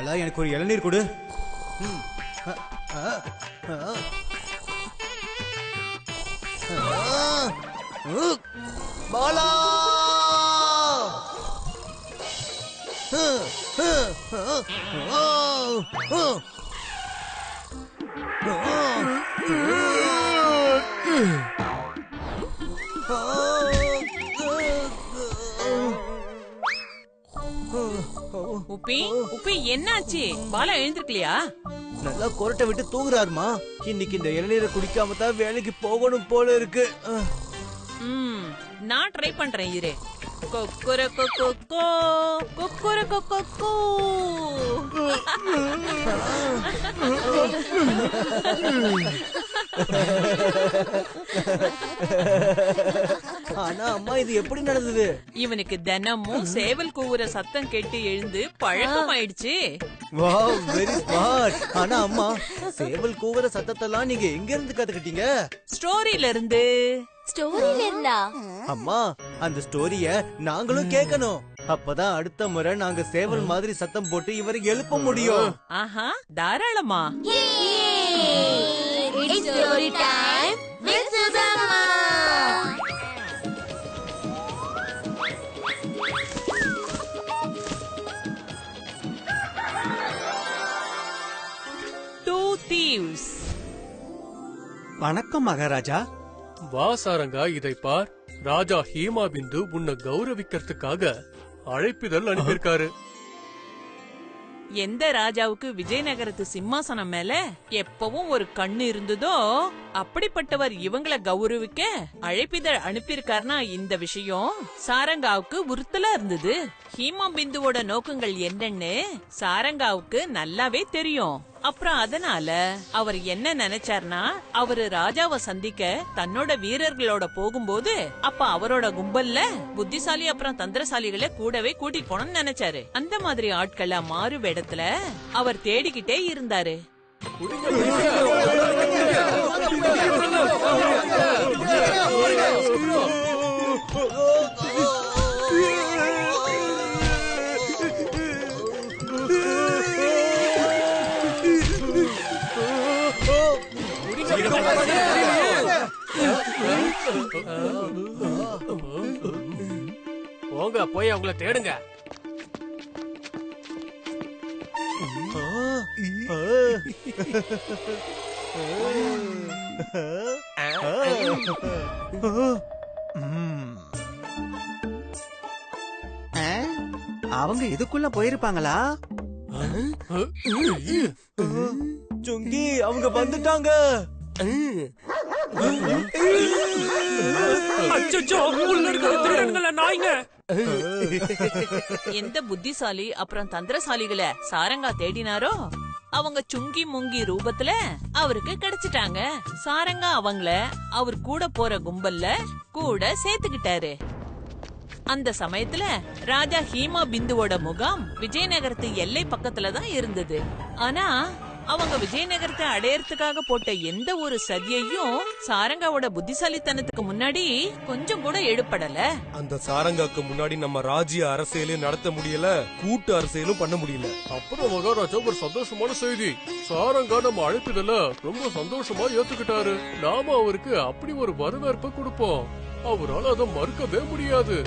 பாலா எனக்கு ஒரு இளநீர் கொடு. பாலா உப்பி உப்பி என்னாச்சு? பாலா எழுந்திருக்கலையா? நல்லா கொரட்டை விட்டு தூங்குறாருமா. இன்னைக்கு இந்த இளநீரை குடிக்காம தான் வேலைக்கு போகணும் போல இருக்கு. நான் ட்ரை பண்றேன் இரு. கொக்குர கொக்கோ கொக்குர கொக்கோ. ஆனா அம்மா இது எப்படி நடந்தது? இவனுக்கு தினமும் சேவல் கூவுற சத்தம் கேட்டு எழுந்து பழக்கம் ஆயிடுச்சு. Wow, very smart. ஆனா அம்மா, சேவல் கூவுற சத்தத்தெல்லாம் நீங்க எங்க இருந்து கத்துக்கிட்டீங்க? ஸ்டோரியில இருந்து. ஸ்டோரியில இருந்தா? அம்மா, அந்த ஸ்டோரிய நாங்களும் கேட்கணும். அப்பதான் அடுத்த முறை நாங்க சேவல் மாதிரி சத்தம் போட்டு இவரை எழுப்ப முடியும். ஆஹா, தாராளமா. It's story time with Susamma. Two thieves. வணக்கம் மகாராஜா. வா சாரங்கா, இதை பார். ராஜா ஹீமா பிந்து உன்னை கௌரவிக்கிறதுக்காக அழைப்பிதழ் அனுப்பியிருக்காரு. எந்த ராஜாவுக்கு விஜயநகரத்து சிம்மாசனம் மேல எப்பவும் ஒரு கண்ணு இருந்ததோ அப்படிப்பட்டவர் இவங்கள கௌரவிக்க அழைப்பிதழ் அனுப்பியிருக்காருனா இந்த விஷயம் சாரங்காவுக்கு உறுத்தலா இருந்தது. ஹீமா பிந்துவோட நோக்கங்கள் என்னன்னு சாரங்காவுக்கு நல்லாவே தெரியும். அப்புறம் அதனால அவர் என்ன நினைச்சார்னா, அவரு ராஜாவை சந்திக்க தன்னோட வீரர்களோட போகும்போது அப்ப அவரோட கும்பல்ல புத்திசாலி அப்புறம் தந்திரசாலிகளை கூடவே கூட்டிட்டு போனோம்னு நினைச்சாரு. அந்த மாதிரி ஆட்களை மாறு வேடத்துல அவர் தேடிக்கிட்டே இருந்தாரு. போங்க, போய் அவங்கள தேடுங்க. அவங்க இதுக்குள்ள போயிருப்பாங்களா? சுங்கி, அவங்க வந்துட்டாங்க. எந்த புத்திசாலி அப்புறம் தந்திரசாலிகளை சாரங்கா தேடினாரோ அவங்க சுங்கி முங்கி ரூபத்துல அவருக்கு கிடைச்சிட்டாங்க. சாரங்கா அவங்கள அவர் கூட போற கும்பல்ல கூட சேர்த்துக்கிட்டாரு. அந்த சமயத்துல ராஜா ஹீமா பிந்துவோட முகாம் விஜயநகரத்து எல்லை பக்கத்துல தான் இருந்தது. ஆனா அவங்க விஜயநகரத்தை அடையறதுக்காக போட்ட எந்த ஒரு சதியையும் சாரங்காவோட புத்திசாலித்தனத்துக்கு முன்னாடி கொஞ்சம் கூட எடுப்படல. அந்த சாரங்காக்கு முன்னாடி நம்ம ராஜ்ய அரசியலையும் நடத்த முடியல, கூட்டு அரசியலும் பண்ண முடியல. அப்புறம் மகாராஜா ஒரு சந்தோஷமான செய்தி. சாரங்கா நம்ம அழைப்பிதழ ரொம்ப சந்தோஷமா ஏத்துக்கிட்டாரு. நாம அவருக்கு அப்படி ஒரு வரவேற்பை கொடுப்போம். அவரால் அதை மறுக்கவே முடியாது.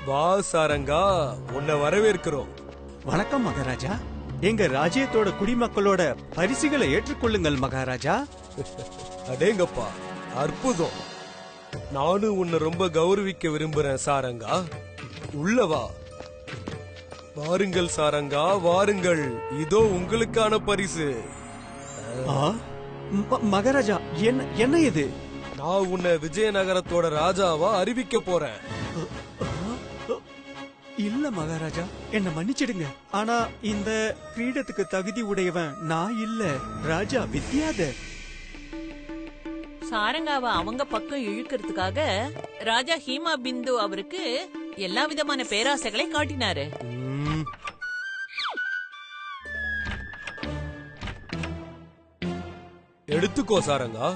வா சாரங்கா, உன்னை வரவேற்கிறோம். வணக்கம் மகாராஜா. எங்க ராஜ்யத்தோட குடிமக்களோட பரிசுகளை ஏற்றுக்கொள்ளுங்கள் மகாராஜா. அடேங்கப்பா, அற்புதம். நானும் உன்னை ரொம்ப கௌரவிக்க விரும்புறேன் சாரங்கா. உள்ளவா. வாருங்கள் சாரங்கா, வாருங்கள். இதோ உங்களுக்கான பரிசு. மகாராஜா, என்ன இது? நான் உன்னை விஜயநகரத்தோட ராஜாவா அறிவிக்க போறேன். இல்ல மகாராஜா, என்ன மன்னிச்சிடுங்க. ஆனா இந்த கிரீடத்துக்கு தகுதி உடையவன் நான் இல்ல, ராஜா வித்யாதர். சாரங்காவை அவங்க பக்கம் இழுக்கிறதுக்காக ராஜா ஹீமா பிந்து அவருக்கு எல்லா விதமான பேராசைகளை காட்டினாரு. எடுத்துக்கோ சாரங்கா.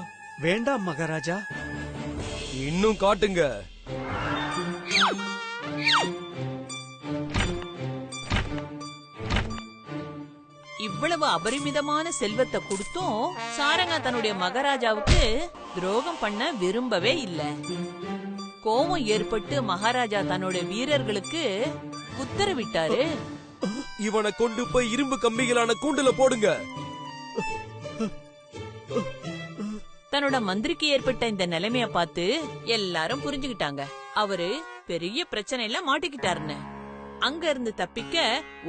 வேண்டாம் மகாராஜா. இன்னும் காட்டுங்க. இவ்வளவு அபரிமிதமான செல்வத்தை கொடுத்தும் சாரங்கா தன்னுடைய மகாராஜாவுக்கு துரோகம் பண்ண விரும்பவே இல்ல. கோபம் ஏற்பட்டு மகாராஜா தன்னுடைய வீரர்களுக்கு உத்தரவிட்டாரு, இவனை கொண்டு போய் இரும்பு கம்பிகளான கூண்டுல போடுங்க. தன்னோட மந்திரிக்கு ஏற்பட்ட இந்த நிலைமைய பார்த்து எல்லாரும் புரிஞ்சுகிட்டாங்க அவரு பெரிய பிரச்சனையில மாட்டிக்கிட்டாருன்னு. அங்க இருந்து தப்பிக்க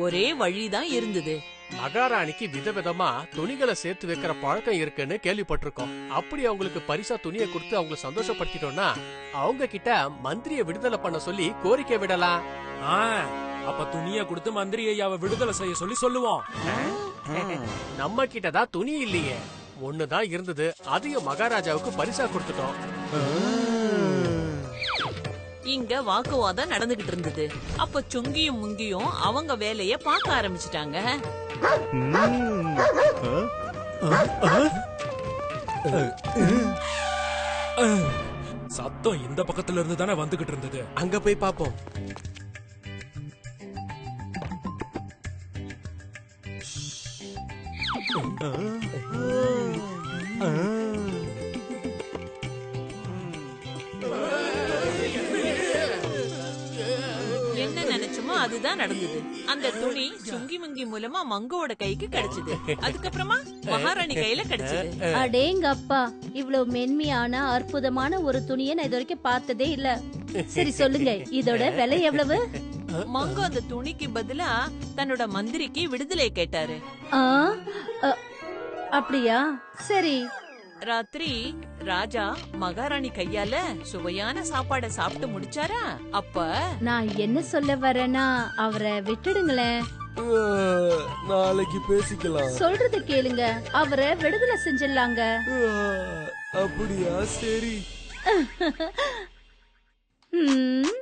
ஒரே வழிதான் இருந்தது. மகாராணிக்கு விதவிதமா துணிகளை சேர்த்து வைக்கிற பழக்கம் இருக்குன்னு கேள்விப்பட்டிருக்கோம். அப்படி அவங்களுக்கு பரிசா துணியை கொடுத்து அவங்களை சந்தோஷப்படுத்திட்டோம்னா அவங்க கிட்ட மந்திரிய விடுதலை பண்ண சொல்லி கோரிக்கை விடலாம். அப்ப துணிய கொடுத்து மந்திரி ஐயாவை விடுதலை செய்ய சொல்லி சொல்லுவோம். நம்ம கிட்டதான் துணி இல்லையே, ஒண்ணுதான் இருந்தது, அதையும் மகாராஜாவுக்கு பரிசா கொடுத்துட்டோம். இங்க வாக்குவாதம் நடந்துகிட்டு இருந்தது. அப்ப சுங்கியும் முங்கியும் அவங்க வேலைய பார்க்க ஆரம்பிச்சிட்டாங்க. சத்தம் இந்த பக்கத்துல இருந்து தானே வந்துகிட்டு இருந்தது. அங்க போய் பாப்போம். என்ன நினைச்சுமோ அதுதான் நடந்தது. அந்த துணி சுங்கி முங்கி மூலமா மங்குவோட கைக்கு கிடைச்சது. அதுக்கப்புறமா மகாராணி கையில கிடைச்சது. அடேங்கப்பா, இவ்வளவு மென்மையான அற்புதமான ஒரு துணியை நான் இது வரைக்கும் பார்த்ததே இல்ல. சரி சொல்லுங்க, இதோட விலை எவ்வளவு? மங்கு அந்த துணிக்கு பதிலா தன்னோட மந்திரிக்கு விடுதலை கேட்டாரு. ஆ, அ, அப்படியா? சரி. ராத்திரி ராஜா மகாராணி கையால சுவையான சாப்பாட சாப்பிட்டு முடிச்சாரா? அப்ப நான் என்ன சொல்ல வரேன்னா, அவரை விட்டுடுங்களேன். நாளைக்கு பேசிக்கலாம். சொல்றது கேளுங்க, அவரை விடுதலை செஞ்சிடலாங்க. அப்படியா? சரி. ம்.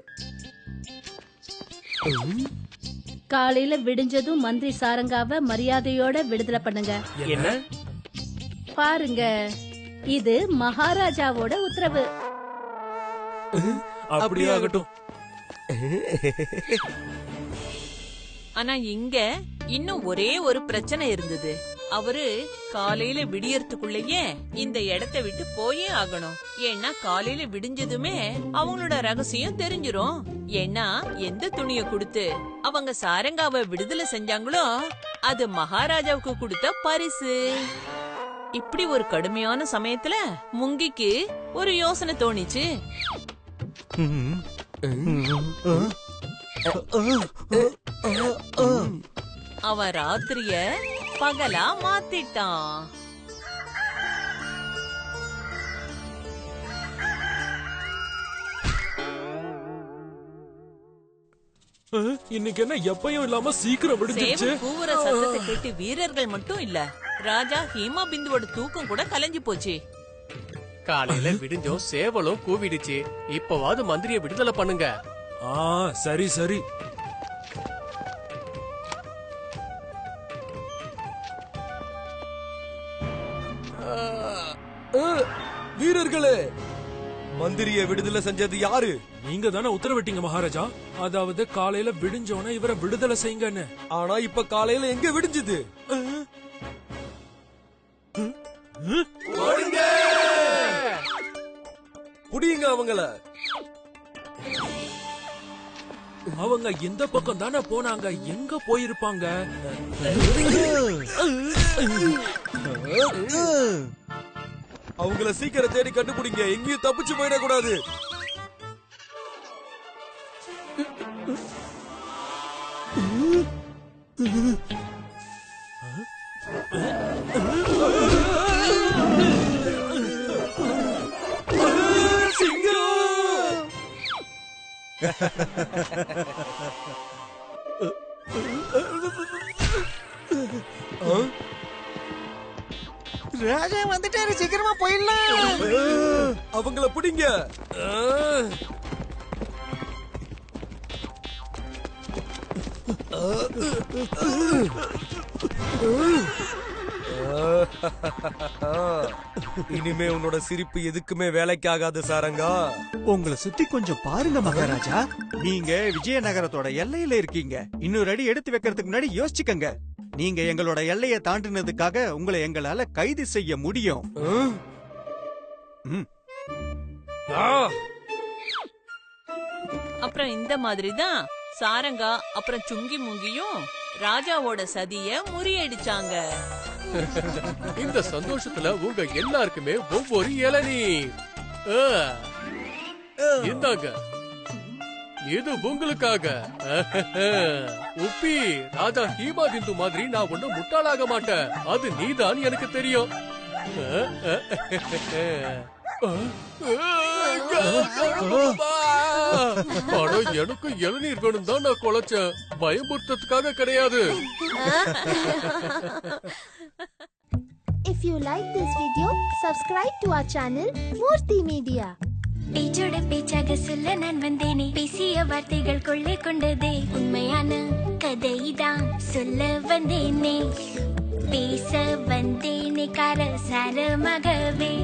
காலையில விடிஞ்சதும் மந்திரி சாரங்காவை மரியாதையோட விடுதலை பண்ணுங்க. என்ன பாருங்க, இது மகாராஜாவோட உத்தரவு. அப்படியே ஆகட்டும். ஆனா இங்க இன்னும் ஒரே ஒரு பிரச்சனை இருந்தது. அவரு காலையில விடியறதுக்குள்ளேயே இந்த இடத்தை விட்டு போயே ஆகணும். ஏன்னா காலையில விடிஞ்சதுமே அவங்களோட ரகசியம் தெரிஞ்சிரும். ஏன்னா எந்த துணிய கொடுத்து அவங்க சாரங்காவை விடுதலை செஞ்சாங்களோ அது மகாராஜாவுக்கு கொடுத்த பரிசு. இப்படி ஒரு கடுமையான சமயத்துல முங்கிக்கு ஒரு யோசனை தோணிச்சு. அவன் ராத்திரிய பகலா மாத்திட்டான். இன்னைக்கு என்ன எப்பயும் இல்லாம சீக்கிரம் விடுஞ்சிருச்சு. சேவல் கூவுற சத்தத்தை கேட்டு வீரர்கள் மட்டும் இல்ல, ராஜா ஹீமா பிந்துவோட தூக்கம் கூட கலைஞ்சு போச்சு. காலையில விடிஞ்சோம், சேவலும் கூவிடுச்சு. இப்பவாது மந்திரிய விடுதலை பண்ணுங்க. சரி சரி. வீரர்களே, மந்திரிய விடுதலை செஞ்சது யாரு? நீங்க தானே உத்தரவிட்டீங்க மகாராஜா. அதாவது காலையில விடிஞ்சோன இவரை விடுதலை செய்யுங்கன்னு. ஆனா இப்ப காலையில எங்க விடிஞ்சது? புடியுங்க அவங்கள. அவங்க இந்த பக்கம் தானே போனாங்க, எங்க போயிருப்பாங்க? அவங்கள சீக்கிரம் தேடி கண்டுபிடிங்க, எங்கேயும் தப்பிச்சு போயிடக்கூடாது. ராஜா வந்துட்டாரு, சீக்கிரமா போயிடலாம். அவங்கள பிடிங்க. இனிமே உன்னோட சிரிப்பு எதுக்குமே வேலைக்காகாது சாரங்கா. உங்களை சுத்தி கொஞ்சம் பாருங்க மகாராஜா. நீங்க விஜயநகரத்தோட எல்லையில இருக்கீங்க. இன்னொரு அடி எடுத்து வைக்கிறதுக்கு முன்னாடி யோசிச்சுக்கங்க. நீங்க எங்களோட எல்லையை தாண்டினதுக்காக உங்களை எங்களால கைது செய்ய முடியும். ம். அப்புறம் இந்த மாதிரி தான் சாரங்கா அப்புறம் சுங்கி முங்கியும் ராஜாவோட சதிய முறியடிச்சாங்க. இந்த சந்தோஷத்துல உங்க எல்லாருக்குமே ஒவ்வொரு இளநீர். இந்தாங்க, இது உங்களுக்காக. உப்பி, ராஜா ஹீமாதிந்து மாதிரி நான் ஒண்ணும் முட்டாளாக மாட்டேன். அது நீதான் எனக்கு தெரியும். ஆனா எனக்கு இளநீர் வேணும் தான் நான் குலைச்சேன், பயமுறுத்ததுக்காக கிடையாது. If you like this video, subscribe to our channel Murthy Media. பேச்சோட பேச்சாக சொல்ல நான் வந்தேனே, பேசிய வார்த்தைகள் கொள்ளை கொண்டதே, உண்மையான கதைதான் சொல்ல வந்தேனே, பேச வந்தேனே கார சாரமாகவே.